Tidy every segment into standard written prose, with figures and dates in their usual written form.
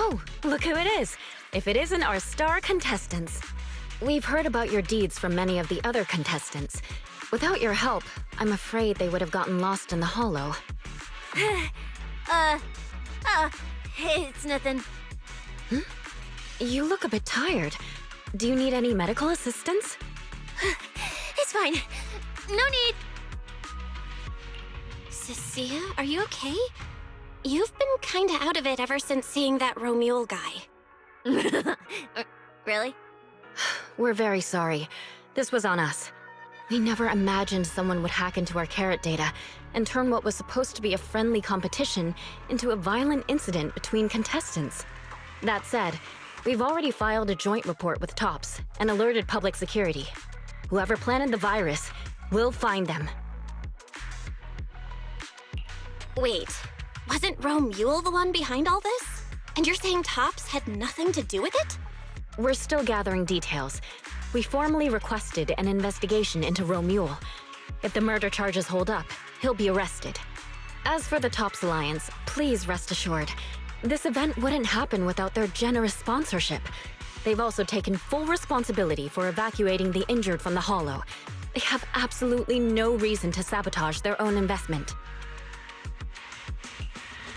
Oh, look who it is. If it isn't our star contestants. We've heard about your deeds from many of the other contestants. Without your help, I'm afraid they would have gotten lost in the hollow. It's nothing. You look a bit tired. Do you need any medical assistance? It's fine. No need. Cissia, are you okay? You've been kinda out of it ever since seeing that Ramiel guy. Really? We're very sorry. This was on us. We never imagined someone would hack into our carrot data and turn what was supposed to be a friendly competition into a violent incident between contestants. That said, we've already filed a joint report with TOPS and alerted public security. Whoever planted the virus, we'll find them. Wait, wasn't Ramiel the one behind all this? And you're saying TOPS had nothing to do with it? We're still gathering details. We formally requested an investigation into Ramiel. If the murder charges hold up, he'll be arrested. As for the TOPS Alliance, please rest assured, this event wouldn't happen without their generous sponsorship. They've also taken full responsibility for evacuating the injured from the hollow. They have absolutely no reason to sabotage their own investment.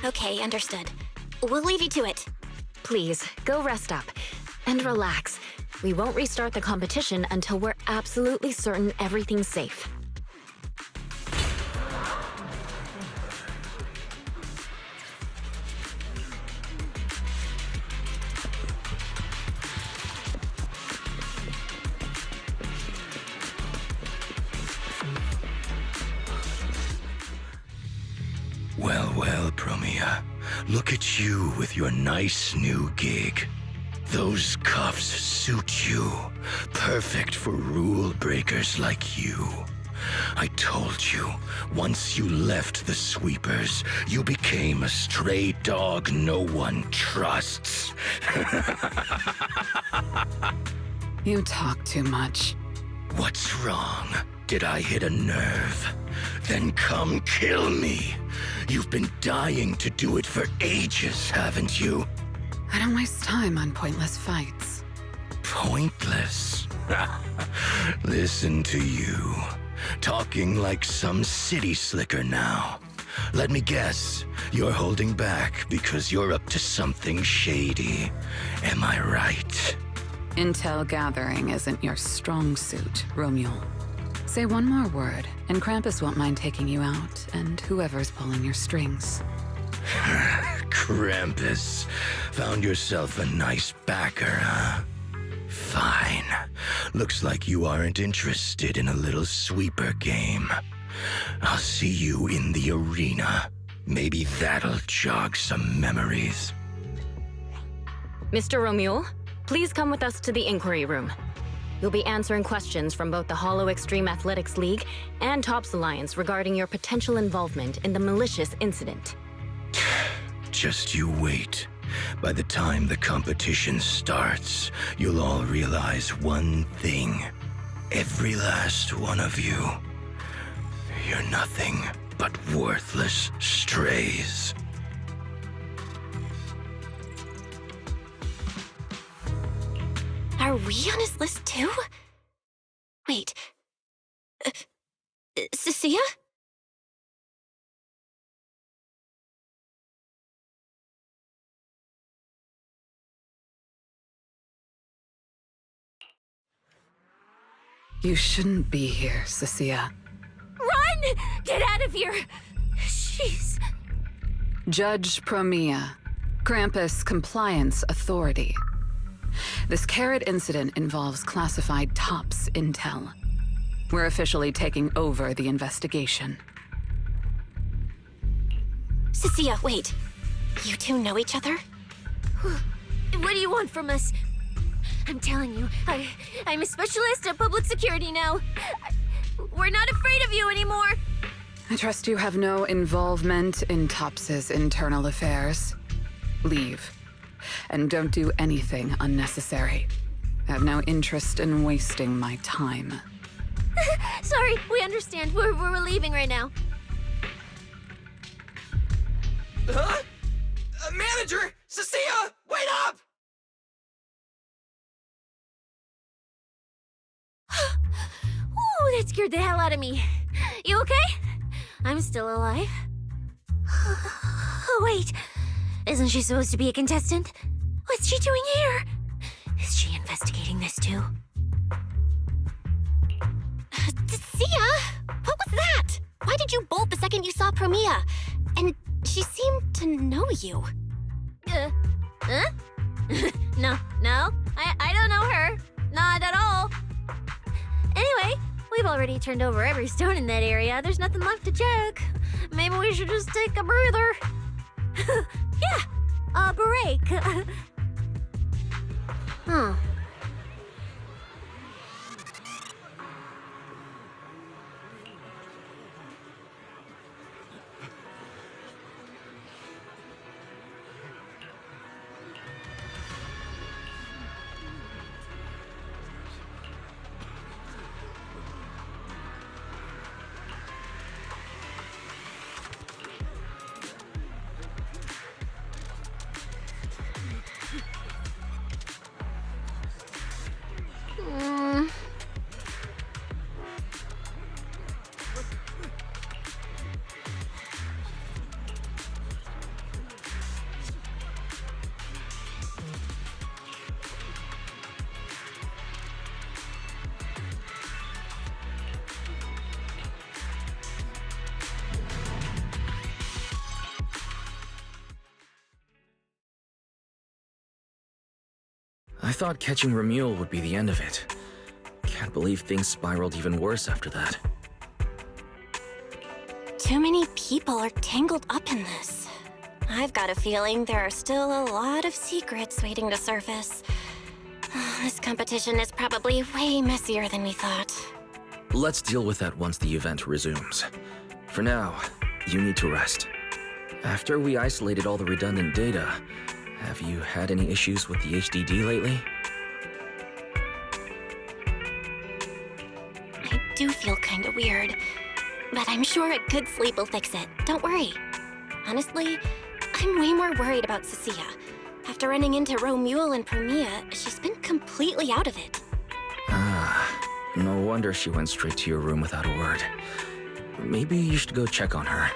Okay, understood. We'll leave you to it. Please, go rest up. And relax. We won't restart the competition until we're absolutely certain everything's safe. Well, Promia. Look at you with your nice new gig. Those cuffs suit you. Perfect for rule breakers like you. I told you, once you left the sweepers, you became a stray dog no one trusts. You talk too much. What's wrong? Did I hit a nerve? Then come kill me. You've been dying to do it for ages, haven't you? I don't waste time on pointless fights. Pointless? Listen to you. Talking like some city slicker now. Let me guess, you're holding back because you're up to something shady. Am I right? Intel gathering isn't your strong suit, Ramiel. Say one more word, and Krampus won't mind taking you out, and whoever's pulling your strings. Krampus. Found yourself a nice backer, huh? Fine. Looks like you aren't interested in a little sweeper game. I'll see you in the arena. Maybe that'll jog some memories. Mr. Ramiel, please come with us to the inquiry room. You'll be answering questions from both the Hollow Extreme Athletics League and TOPS Alliance regarding your potential involvement in the malicious incident. Just you wait. By the time the competition starts, you'll all realize one thing. Every last one of you. You're nothing but worthless strays. Are we on his list too? Wait. Cissia? You shouldn't be here, Cissia. Run! Get out of here! Jeez. Judge Promia, Krampus Compliance Authority. This carrot incident involves classified TOPS intel. We're officially taking over the investigation. Cissia, wait. You two know each other? What do you want from us? I'm telling you, I'm a specialist at public security now. We're not afraid of you anymore. I trust you have no involvement in TOPS's internal affairs. Leave. And don't do anything unnecessary. I have no interest in wasting my time. Sorry, we understand. We're leaving right now. Huh? Manager! Cissia! Wait That scared the hell out of me. You okay? I'm still alive. Oh, wait. Isn't she supposed to be a contestant? What's she doing here? Is she investigating this too? Cissia? What was that? Why did you bolt the second you saw Promia? And she seemed to know you. Huh? No, I don't know her. Not at all. Anyway, we've already turned over every stone in that area. There's nothing left to check. Maybe we should just take a breather. Yeah, a break. Huh. I thought catching Ramiel would be the end of it. Can't believe things spiraled even worse after that. Too many people are tangled up in this. I've got a feeling there are still a lot of secrets waiting to surface. This competition is probably way messier than we thought. Let's deal with that once the event resumes. For now, you need to rest. After we isolated all the redundant data, have you had any issues with the HDD lately? I do feel kinda weird, but I'm sure a good sleep will fix it. Don't worry. Honestly, I'm way more worried about Cissia. After running into Ramiel and Promia, she's been completely out of it. No wonder she went straight to your room without a word. Maybe you should go check on her.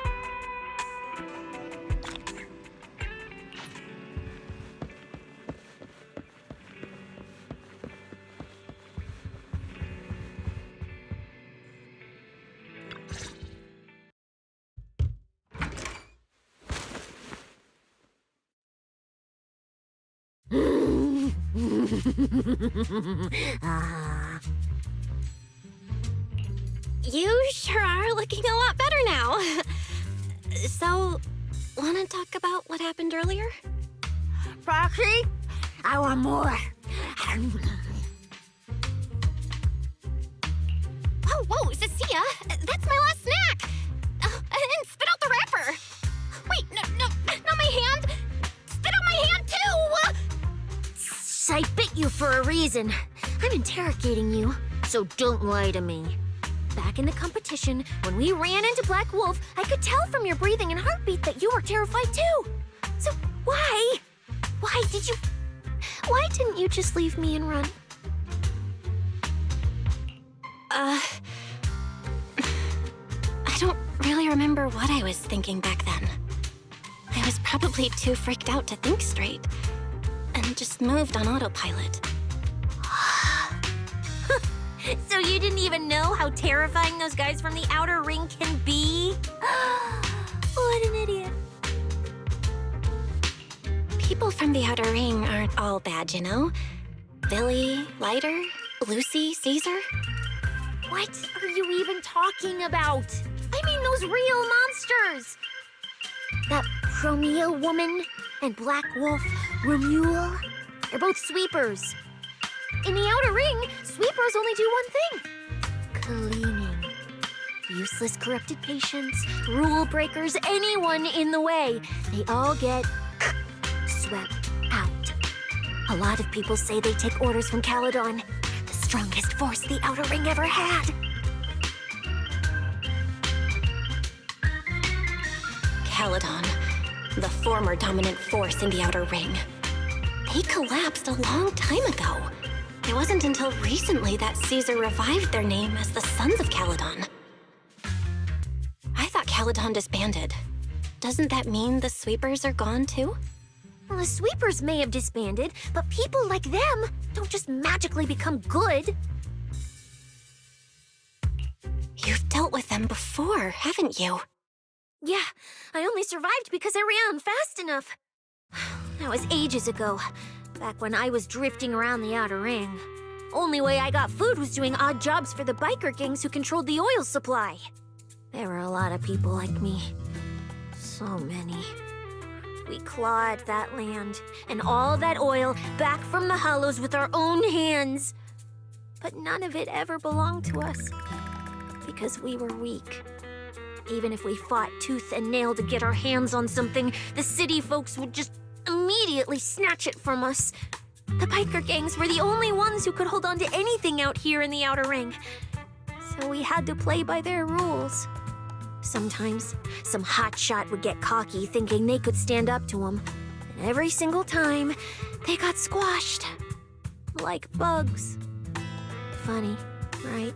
You sure are looking a lot better now. So, wanna talk about what happened earlier? Proxy, I want more. Whoa, Cissia! That's my last snack! And spit out the wrapper! Wait, no, not my hand! Spit out my hand too! I bit you for a reason. I'm interrogating you, so don't lie to me. Back in the competition, when we ran into Black Wolf, I could tell from your breathing and heartbeat that you were terrified too. So why? Why didn't you just leave me and run? I don't really remember what I was thinking back then. I was probably too freaked out to think straight, and just moved on autopilot. So you didn't even know how terrifying those guys from the outer ring can be? What an idiot. People from the outer ring aren't all bad, you know? Billy, Lighter, Lucy, Caesar. What are you even talking about? I mean those real monsters! That Ramiel woman and Black Wolf, Ramiel, they're both sweepers. In the outer ring, sweepers only do one thing. Cleaning. Useless corrupted patients, rule breakers, anyone in the way. They all get swept out. A lot of people say they take orders from Caledon, the strongest force the outer ring ever had. Caledon, the former dominant force in the outer ring. They collapsed a long time ago. It wasn't until recently that Caesar revived their name as the Sons of Caledon. I thought Caledon disbanded. Doesn't that mean the Sweepers are gone too? Well, the Sweepers may have disbanded, but people like them don't just magically become good. You've dealt with them before, haven't you? Yeah, I only survived because I ran fast enough. That was ages ago, back when I was drifting around the Outer Ring. Only way I got food was doing odd jobs for the biker gangs who controlled the oil supply. There were a lot of people like me. So many. We clawed that land and all that oil back from the Hollows with our own hands. But none of it ever belonged to us, because we were weak. Even if we fought tooth and nail to get our hands on something, the city folks would just immediately snatch it from us. The biker gangs were the only ones who could hold on to anything out here in the Outer Ring. So we had to play by their rules. Sometimes, some hotshot would get cocky thinking they could stand up to them. And every single time, they got squashed. Like bugs. Funny, right?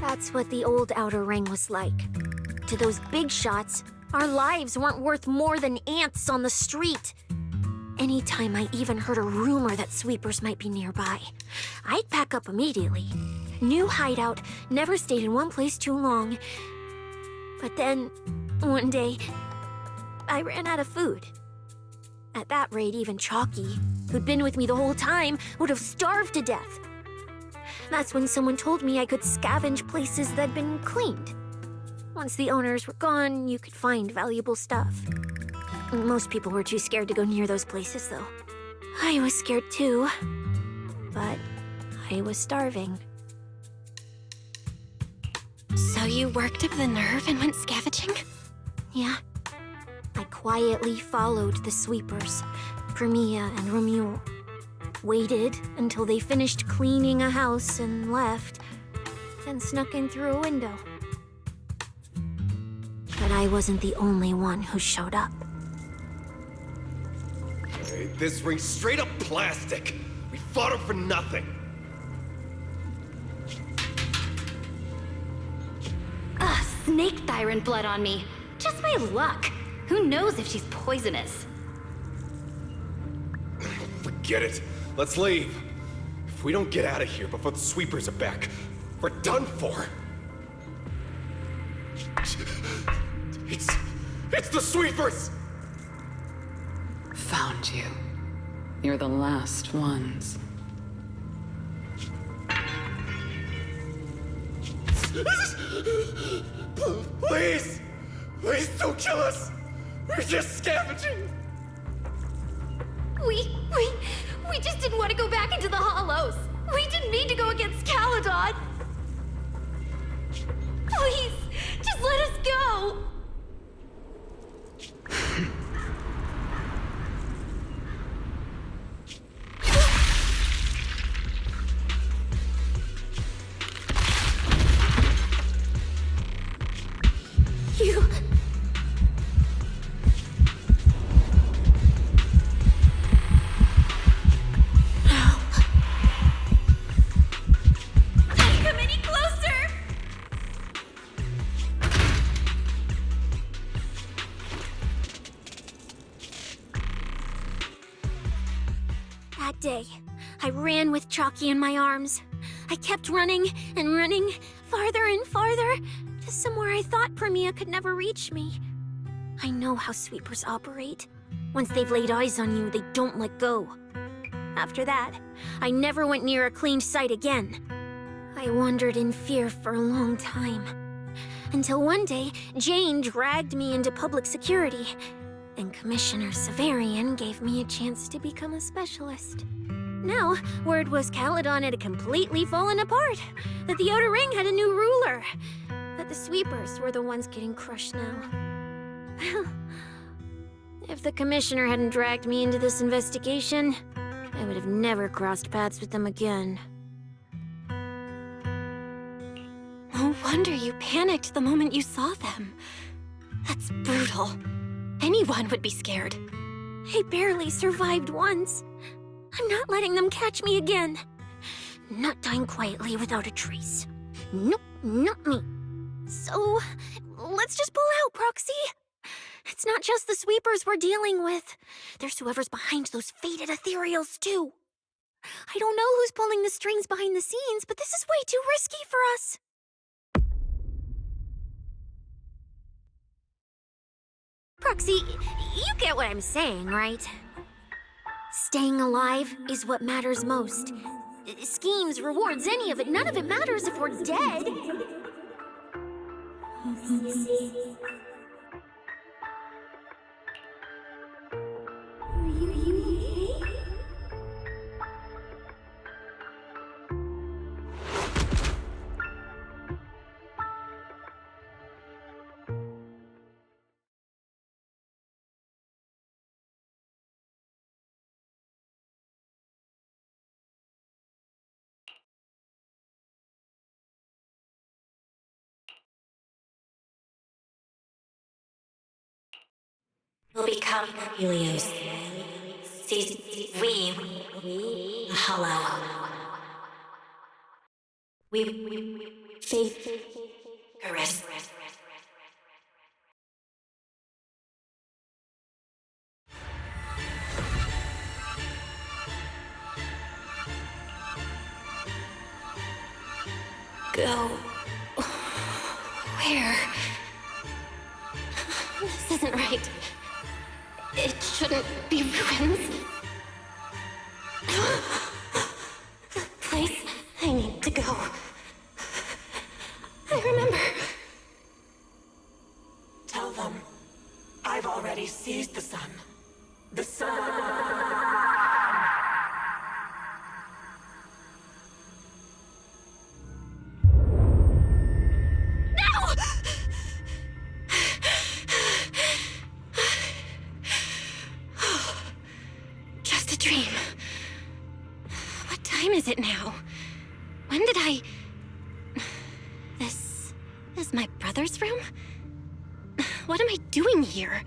That's what the old Outer Ring was like. To those big shots, our lives weren't worth more than ants on the street. Anytime I even heard a rumor that Sweepers might be nearby, I'd pack up immediately. New hideout, never stayed in one place too long. But then, one day, I ran out of food. At that rate, even Chalky, who'd been with me the whole time, would have starved to death. That's when someone told me I could scavenge places that'd been cleaned. Once the owners were gone, you could find valuable stuff. Most people were too scared to go near those places, though. I was scared too, but I was starving. So you worked up the nerve and went scavenging? Yeah. I quietly followed the Sweepers, Premia and Ramiel. Waited until they finished cleaning a house and left, then snuck in through a window. But I wasn't the only one who showed up. Hey, this ring's straight up plastic. We fought her for nothing. Snake thyron blood on me. Just my luck. Who knows if she's poisonous? Forget it. Let's leave. If we don't get out of here before the Sweepers are back, we're done for. It's the Sweepers! Found you. You're the last ones. Please! Please don't kill us! We're just scavenging! We just didn't want to go back into the Hollows. We didn't mean to go against Caledon. Please, just let us go. You... Come any closer. That day, I ran with Chalky in my arms. I kept running and running, farther and farther, to somewhere I thought Premia could never reach me. I know how Sweepers operate. Once they've laid eyes on you, they don't let go. After that, I never went near a cleaned site again. I wandered in fear for a long time. Until one day, Jane dragged me into public security, and Commissioner Severian gave me a chance to become a specialist. Now, word was Caledon had completely fallen apart, that the Outer Ring had a new ruler, that the Sweepers were the ones getting crushed now. Well, if the Commissioner hadn't dragged me into this investigation, I would have never crossed paths with them again. No wonder you panicked the moment you saw them. That's brutal. Anyone would be scared. I barely survived once. I'm not letting them catch me again. not dying quietly without a trace. Nope, not me. So, let's just pull out, Proxy. It's not just the sweepers we're dealing with. There's whoever's behind those faded ethereals, too. I don't know who's pulling the strings behind the scenes, but this is way too risky for us. Proxy, you get what I'm saying, right? Staying alive is what matters most. Schemes, rewards, any of it, none of it matters if we're dead. We'll become Helios. We. Hello. We. Faith. Caress. Go. Where? This isn't right. It shouldn't be ruins. The place I need to go. I remember. Tell them I've already seized the sun. The sun! Just a dream. What time is it now? When did I... This is my brother's room? What am I doing here?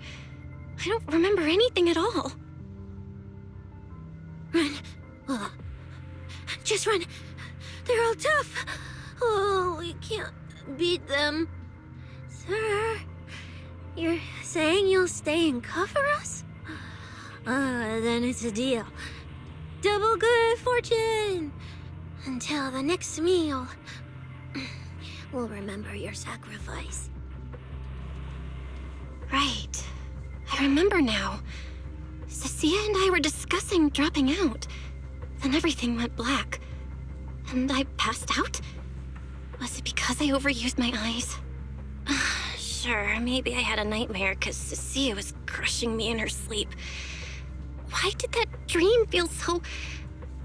I don't remember anything at all. Run. Just run. They're all tough. Oh, we can't beat them. Sir, you're saying you'll stay and cover us? Then it's a deal. Double good fortune. Until the next meal. We'll remember your sacrifice. Right. I remember now. Cissia and I were discussing dropping out. Then everything went black. And I passed out? Was it because I overused my eyes? Sure, maybe I had a nightmare because Cissia was crushing me in her sleep. Why did that dream feel so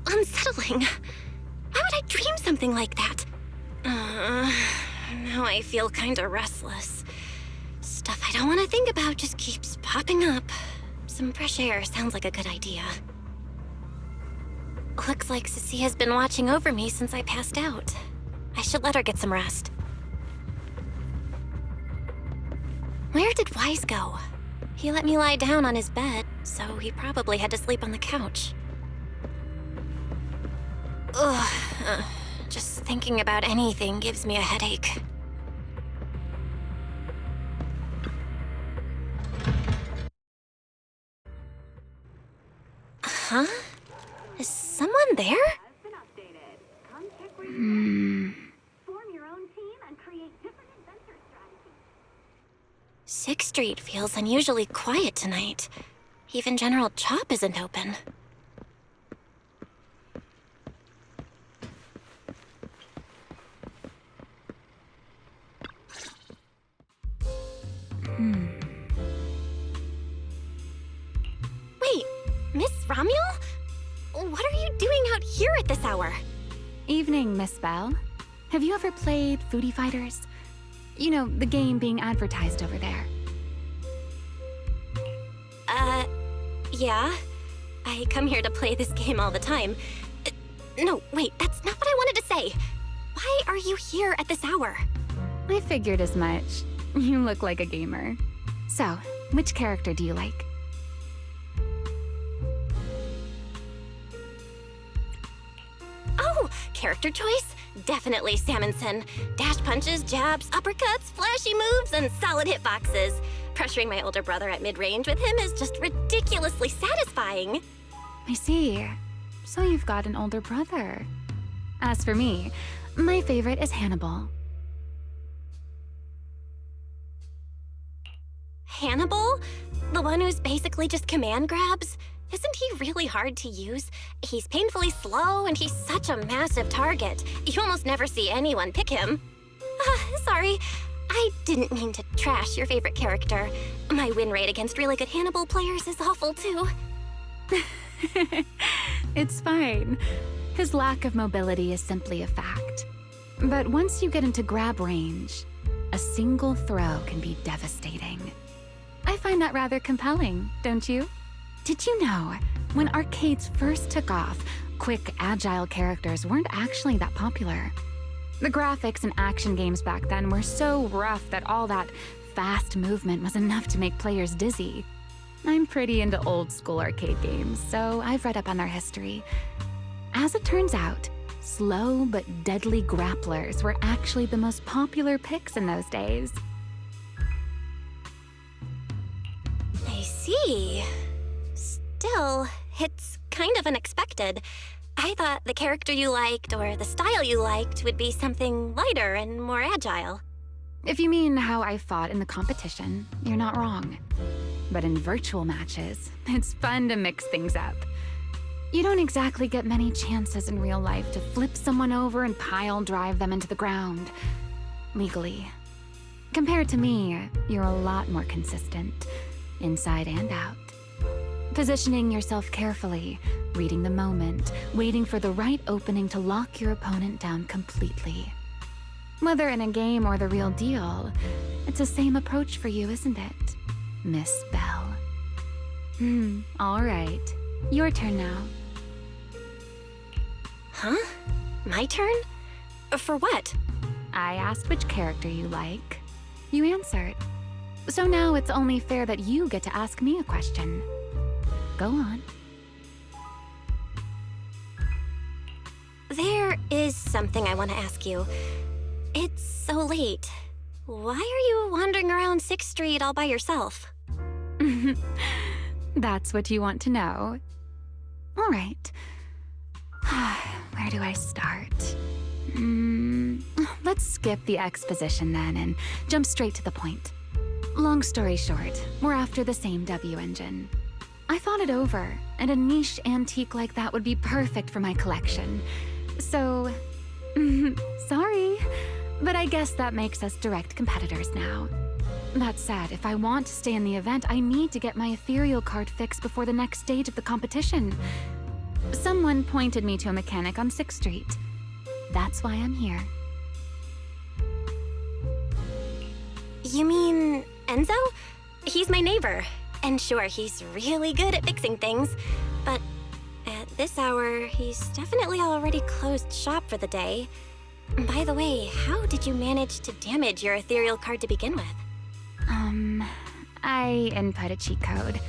unsettling? Why would I dream something like that? Now I feel kinda restless. Stuff I don't want to think about just keeps popping up. Some fresh air sounds like a good idea. Looks like Cissia's been watching over me since I passed out. I should let her get some rest. Where did Wise go? He let me lie down on his bed, so he probably had to sleep on the couch. Ugh. Just thinking about anything gives me a headache. Huh? Is someone there? Sixth Street feels unusually quiet tonight. Even General Chop isn't open. Wait, Miss Ramiel? What are you doing out here at this hour? Evening, Miss Bell. Have you ever played Foodie Fighters? You know, the game being advertised over there. Yeah. I come here to play this game all the time. No, wait, that's not what I wanted to say. Why are you here at this hour? I figured as much. You look like a gamer. So, which character do you like? Oh, character choice? Definitely Salmonson. Dash punches, jabs, uppercuts, flashy moves, and solid hitboxes. Pressuring my older brother at mid-range with him is just ridiculously satisfying. I see. So you've got an older brother. As for me, my favorite is Hannibal. Hannibal? The one who's basically just command grabs? Isn't he really hard to use? He's painfully slow, and he's such a massive target. You almost never see anyone pick him. Sorry. I didn't mean to trash your favorite character. My win rate against really good Hannibal players is awful, too. It's fine. His lack of mobility is simply a fact. But once you get into grab range, a single throw can be devastating. I find that rather compelling, don't you? Did you know, when arcades first took off, quick, agile characters weren't actually that popular? The graphics in action games back then were so rough that all that fast movement was enough to make players dizzy. I'm pretty into old-school arcade games, so I've read up on their history. As it turns out, slow but deadly grapplers were actually the most popular picks in those days. I see. Still, it's kind of unexpected. I thought the character you liked or the style you liked would be something lighter and more agile. If you mean how I fought in the competition, you're not wrong. But in virtual matches, it's fun to mix things up. You don't exactly get many chances in real life to flip someone over and pile drive them into the ground. Legally. Compared to me, you're a lot more consistent, inside and out. Positioning yourself carefully, reading the moment, waiting for the right opening to lock your opponent down completely. Whether in a game or the real deal, it's the same approach for you, isn't it, Miss Bell? All right. Your turn now. Huh? My turn? For what? I asked which character you like. You answered. So now it's only fair that you get to ask me a question. Go on. There is something I want to ask you. It's so late. Why are you wandering around 6th Street all by yourself? That's what you want to know. All right. Where do I start? Let's skip the exposition then and jump straight to the point. Long story short, we're after the same W engine. I thought it over, and a niche antique like that would be perfect for my collection. So, sorry, but I guess that makes us direct competitors now. That said, if I want to stay in the event, I need to get my ethereal card fixed before the next stage of the competition. Someone pointed me to a mechanic on 6th Street. That's why I'm here. You mean Enzo? He's my neighbor. And sure, he's really good at fixing things, but at this hour, he's definitely already closed shop for the day. By the way, how did you manage to damage your ethereal card to begin with? I input a cheat code.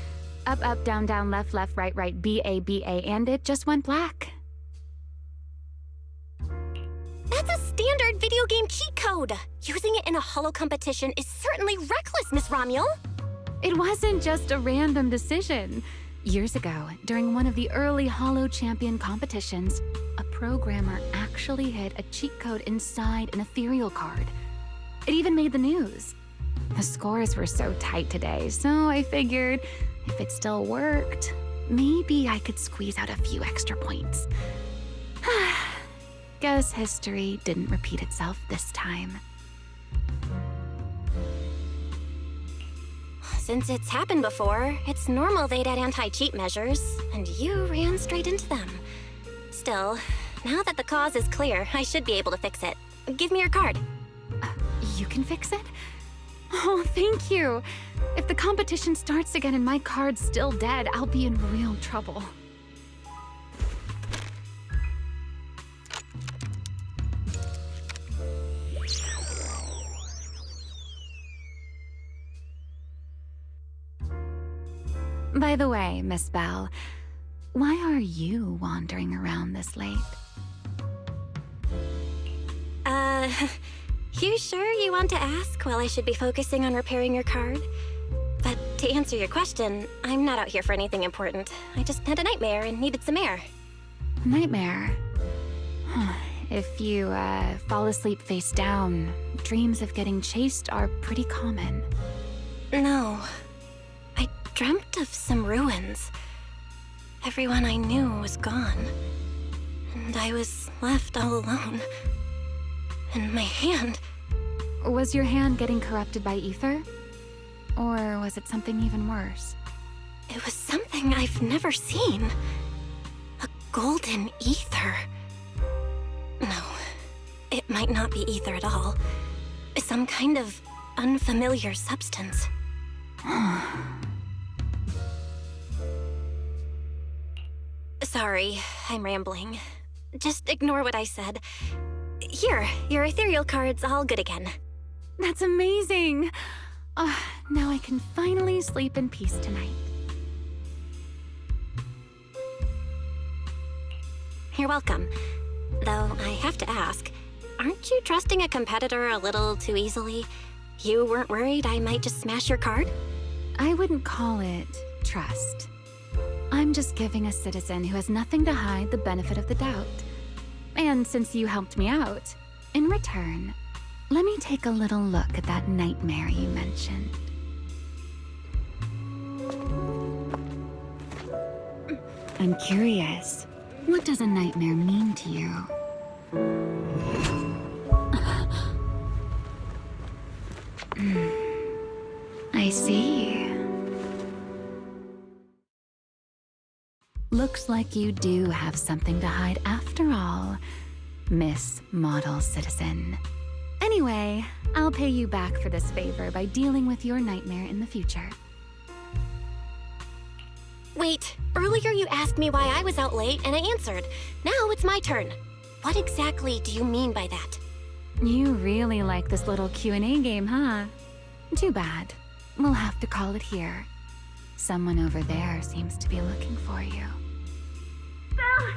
Up, up, down, down, left, left, right, right, B-A, B-A, and it just went black. That's a standard video game cheat code! Using it in a holo competition is certainly reckless, Miss Ramiel! It wasn't just a random decision. Years ago, during one of the early Holo Champion competitions, a programmer actually hid a cheat code inside an ethereal card. It even made the news. The scores were so tight today, so I figured if it still worked, maybe I could squeeze out a few extra points. Guess history didn't repeat itself this time. Since it's happened before, it's normal they'd add anti-cheat measures, and you ran straight into them. Still, now that the cause is clear, I should be able to fix it. Give me your card. You can fix it? Oh, thank you. If the competition starts again and my card's still dead, I'll be in real trouble. By the way, Miss Bell, why are you wandering around this late? You sure you want to ask while I should be focusing on repairing your card? But to answer your question, I'm not out here for anything important. I just had a nightmare and needed some air. Nightmare? If you, fall asleep face down, dreams of getting chased are pretty common. No. I dreamt of some ruins. Everyone I knew was gone. And I was left all alone. And my hand... Was your hand getting corrupted by ether? Or was it something even worse? It was something I've never seen. A golden ether. No, it might not be ether at all. Some kind of unfamiliar substance. Sorry, I'm rambling. Just ignore what I said. Here, your ethereal card's all good again. That's amazing! Now I can finally sleep in peace tonight. You're welcome. Though I have to ask, aren't you trusting a competitor a little too easily? You weren't worried I might just smash your card? I wouldn't call it trust. I'm just giving a citizen who has nothing to hide the benefit of the doubt. And since you helped me out, in return, let me take a little look at that nightmare you mentioned. I'm curious, what does a nightmare mean to you? I see. Looks like you do have something to hide after all, Miss Model Citizen. Anyway, I'll pay you back for this favor by dealing with your nightmare in the future. Wait, earlier you asked me why I was out late and I answered. Now it's my turn. What exactly do you mean by that? You really like this little Q&A game, huh? Too bad. We'll have to call it here. Someone over there seems to be looking for you. Belle!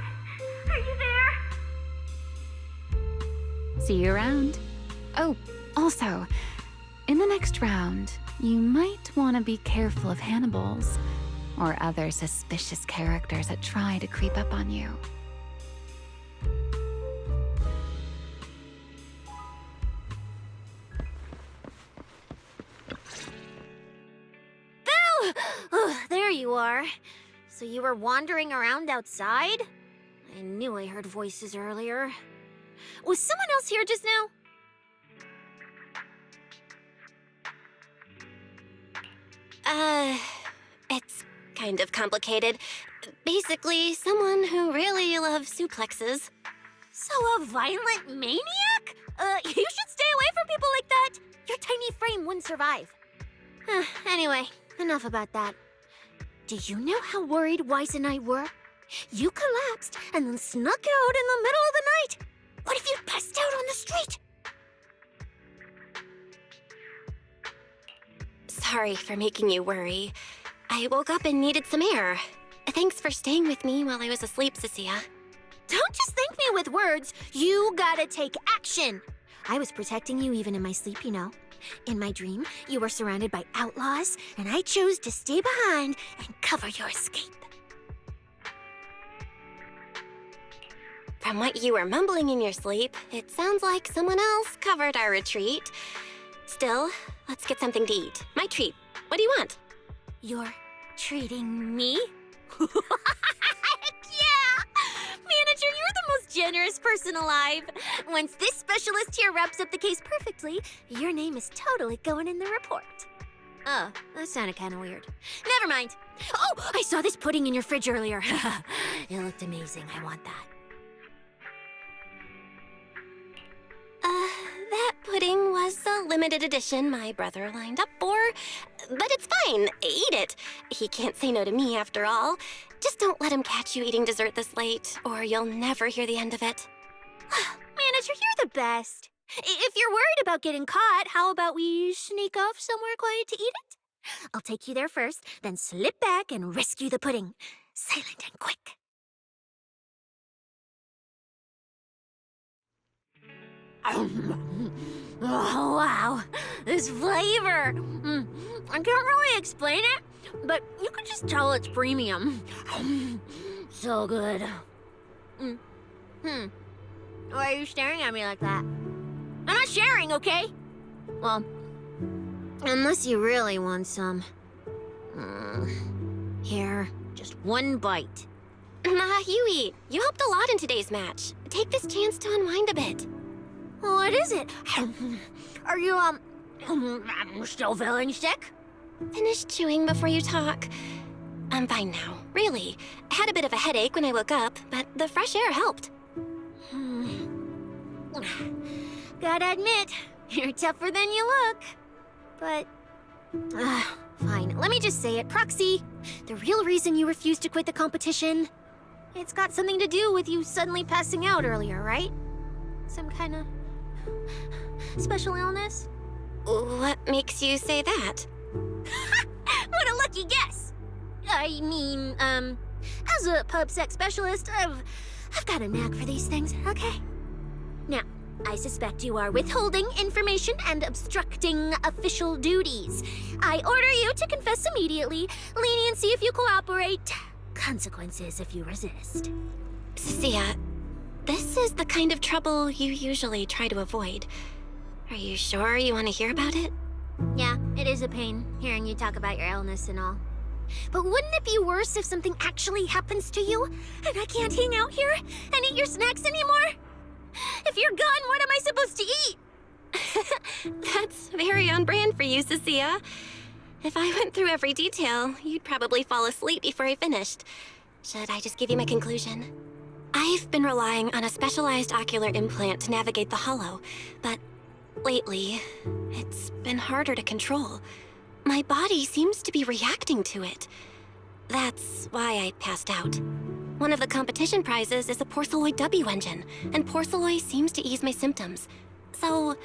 Are you there? See you around. Oh, also, in the next round, you might want to be careful of Hannibals or other suspicious characters that try to creep up on you. Belle! Oh, there you are. So you were wandering around outside? I knew I heard voices earlier. Was someone else here just now? It's kind of complicated. Basically, someone who really loves suplexes. So a violent maniac? You should stay away from people like that. Your tiny frame wouldn't survive. Anyway, enough about that. Do you know how worried Weiss and I were? You collapsed and then snuck out in the middle of the night. What if you passed out on the street? Sorry for making you worry. I woke up and needed some air. Thanks for staying with me while I was asleep, Cissia. Don't just thank me with words. You gotta take action. I was protecting you even in my sleep, you know. In my dream, you were surrounded by outlaws, and I chose to stay behind and cover your escape. From what you were mumbling in your sleep, it sounds like someone else covered our retreat. Still, let's get something to eat. My treat. What do you want? You're treating me? Heck yeah! Manager, you're the most generous person alive. Once this specialist here wraps up the case perfectly, your name is totally going in the report. Oh, that sounded kind of weird. Never mind. Oh, I saw this pudding in your fridge earlier. It looked amazing. I want that. That pudding was a limited edition my brother lined up for. But it's fine. Eat it. He can't say no to me after all. Just don't let him catch you eating dessert this late, or you'll never hear the end of it. Manager, you're the best. If you're worried about getting caught, how about we sneak off somewhere quiet to eat it? I'll take you there first, then slip back and rescue the pudding. Silent and quick. Oh, wow. This flavor. I can't really explain it, but you can just tell it's premium. So good. Why are you staring at me like that? I'm not sharing, okay? Well, unless you really want some. Here, just one bite. Nah, you eat. You helped a lot in today's match. Take this chance to unwind a bit. What is it? Are you, still feeling sick? Finish chewing before you talk. I'm fine now, really. I had a bit of a headache when I woke up, but the fresh air helped. Gotta admit, you're tougher than you look. But, fine. Let me just say it. Proxy, the real reason you refused to quit the competition, it's got something to do with you suddenly passing out earlier, right? Some kind of special illness? What makes you say that? What a lucky guess! I mean, as a pub-sec specialist, I've got a knack for these things, okay? Now, I suspect you are withholding information and obstructing official duties. I order you to confess immediately, leniency if you cooperate, consequences if you resist. Cissia, this is the kind of trouble you usually try to avoid. Are you sure you want to hear about it? Yeah, it is a pain, hearing you talk about your illness and all. But wouldn't it be worse if something actually happens to you, and I can't hang out here and eat your snacks anymore? If you're gone, what am I supposed to eat? That's very on brand for you, Cissia. If I went through every detail, you'd probably fall asleep before I finished. Should I just give you my conclusion? I've been relying on a specialized ocular implant to navigate the hollow, but lately, it's been harder to control. My body seems to be reacting to it. That's why I passed out. One of the competition prizes is a Porceloid W engine, and Porceloid seems to ease my symptoms. So,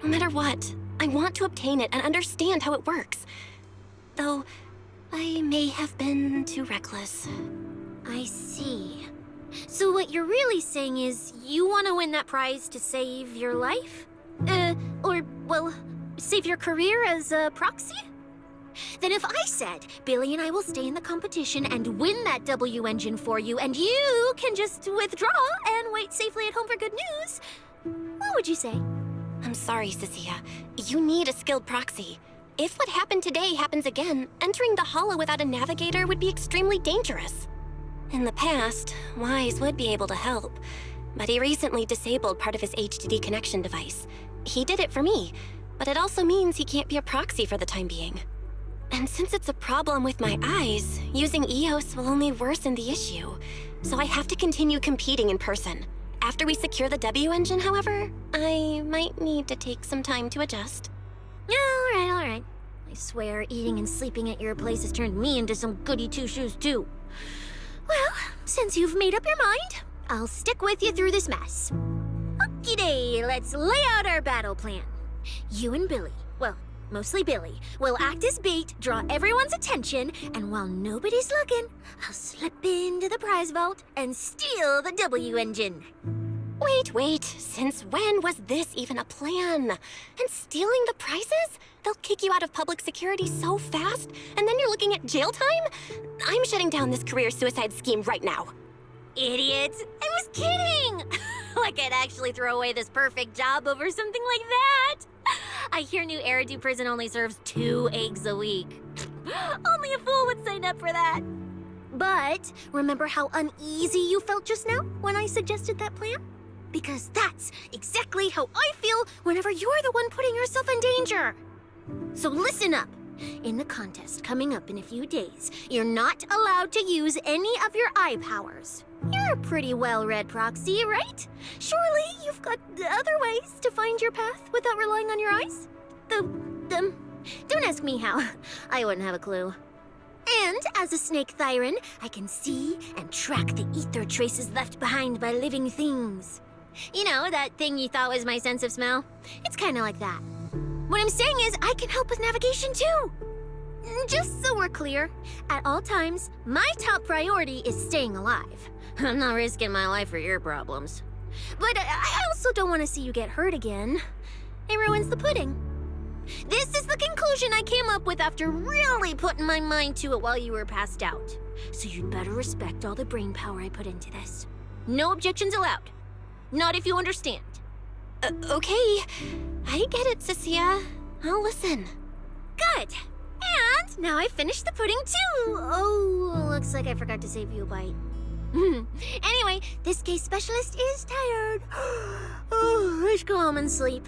no matter what, I want to obtain it and understand how it works. Though, I may have been too reckless. I see. So what you're really saying is you want to win that prize to save your life? Save your career as a proxy? Then if I said, Billy and I will stay in the competition and win that W engine for you, and you can just withdraw and wait safely at home for good news, what would you say? I'm sorry, Cissia. You need a skilled proxy. If what happened today happens again, entering the hollow without a navigator would be extremely dangerous. In the past, Wise would be able to help, but he recently disabled part of his HDD connection device. He did it for me, but it also means he can't be a proxy for the time being. And since it's a problem with my eyes, using EOS will only worsen the issue. So I have to continue competing in person. After we secure the W engine, however, I might need to take some time to adjust. All right. I swear eating and sleeping at your place has turned me into some goody two-shoes too. Well, since you've made up your mind, I'll stick with you through this mess. Okie-day, let's lay out our battle plan. You and Billy, well, mostly Billy, will act as bait, draw everyone's attention, and while nobody's looking, I'll slip into the prize vault and steal the W engine. Wait, since when was this even a plan? And stealing the prizes? They'll kick you out of public security so fast, and then you're looking at jail time? I'm shutting down this career suicide scheme right now. Idiot! I was kidding! Like I'd actually throw away this perfect job over something like that! I hear New Eridu Prison only serves 2 eggs a week. Only a fool would sign up for that. But remember how uneasy you felt just now when I suggested that plan? Because that's exactly how I feel whenever you're the one putting yourself in danger. So listen up. In the contest coming up in a few days, you're not allowed to use any of your eye powers. You're a pretty well-read proxy, right? Surely you've got other ways to find your path without relying on your eyes? Don't ask me how. I wouldn't have a clue. And as a snake Thyran, I can see and track the ether traces left behind by living things. You know, that thing you thought was my sense of smell? It's kind of like that. What I'm saying is I can help with navigation too. Just so we're clear, at all times, my top priority is staying alive. I'm not risking my life for your problems. But I also also don't want to see you get hurt again. It ruins the pudding. This is the conclusion I came up with after really putting my mind to it while you were passed out. So you'd better respect all the brainpower I put into this. No objections allowed. Not if you understand. Okay. I get it, Cissia. I'll listen. Good. And now I finished the pudding too. Oh, looks like I forgot to save you a bite. Anyway, this case specialist is tired. Oh, let's go home and sleep.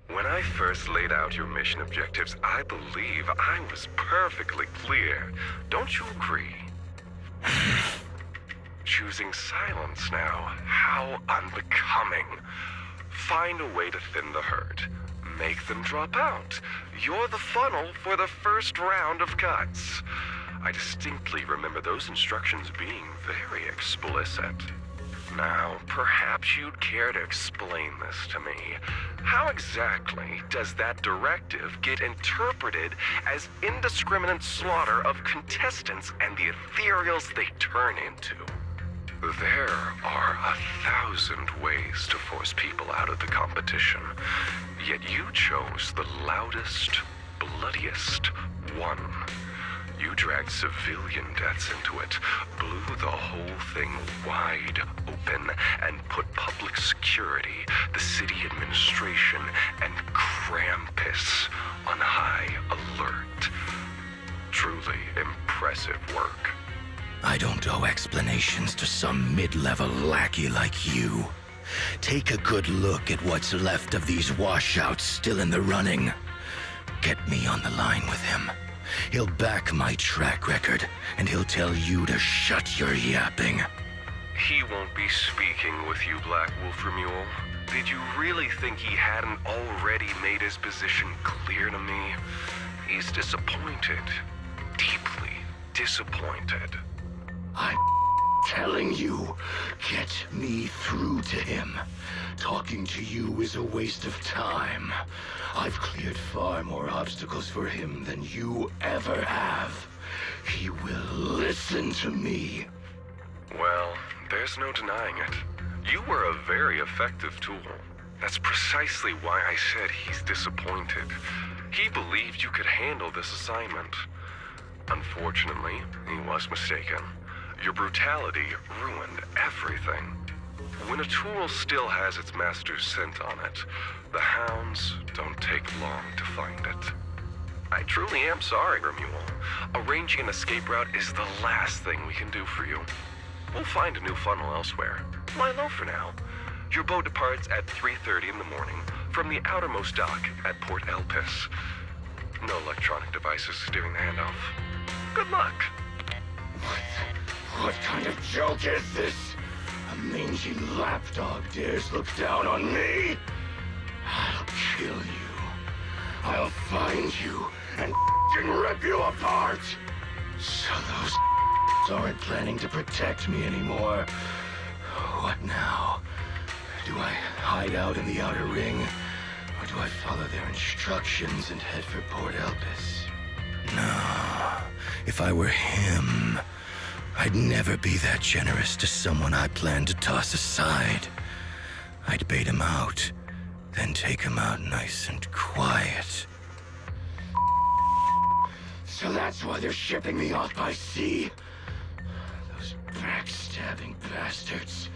When I first laid out your mission objectives, I believe I was perfectly clear. Don't you agree? Choosing silence now. How unbecoming. Find a way to thin the herd. Make them drop out. You're the funnel for the first round of cuts. I distinctly remember those instructions being very explicit. Now, perhaps you'd care to explain this to me. How exactly does that directive get interpreted as indiscriminate slaughter of contestants and the ethereals they turn into? There are 1,000 ways to force people out of the competition, yet you chose the loudest, bloodiest one. You dragged civilian deaths into it, blew the whole thing wide open, and put public security, the city administration, and Krampus on high alert. Truly impressive work. I don't owe explanations to some mid-level lackey like you. Take a good look at what's left of these washouts still in the running. Get me on the line with him. He'll back my track record, and he'll tell you to shut your yapping. He won't be speaking with you, Black Wolf Ramiel. Did you really think he hadn't already made his position clear to me? He's disappointed. Deeply disappointed. I'm telling you, get me through to him. Talking to you is a waste of time. I've cleared far more obstacles for him than you ever have. He will listen to me. Well, there's no denying it. You were a very effective tool. That's precisely why I said he's disappointed. He believed you could handle this assignment. Unfortunately, he was mistaken. Your brutality ruined everything. When a tool still has its master's scent on it, the hounds don't take long to find it. I truly am sorry, Ramiel. Arranging an escape route is the last thing we can do for you. We'll find a new funnel elsewhere. Lie low for now. Your boat departs at 3:30 in the morning from the outermost dock at Port Elpis. No electronic devices during the handoff. Good luck. What kind of joke is this? A mangy lapdog dares look down on me? I'll kill you. I'll find you and rip you apart. So those aren't planning to protect me anymore. What now? Do I hide out in the outer ring Or do I follow their instructions and head for Port Elpis? No. If I were him, I'd never be that generous to someone I planned to toss aside. I'd bait him out, then take him out nice and quiet. So that's why they're shipping me off by sea. Those backstabbing bastards.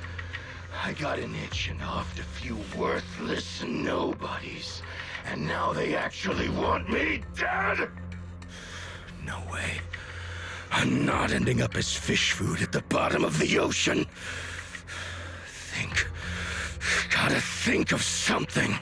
I got an itch and offed a few worthless nobodies, and now they actually want me dead? No way. I'm not ending up as fish food at the bottom of the ocean. Gotta think of something.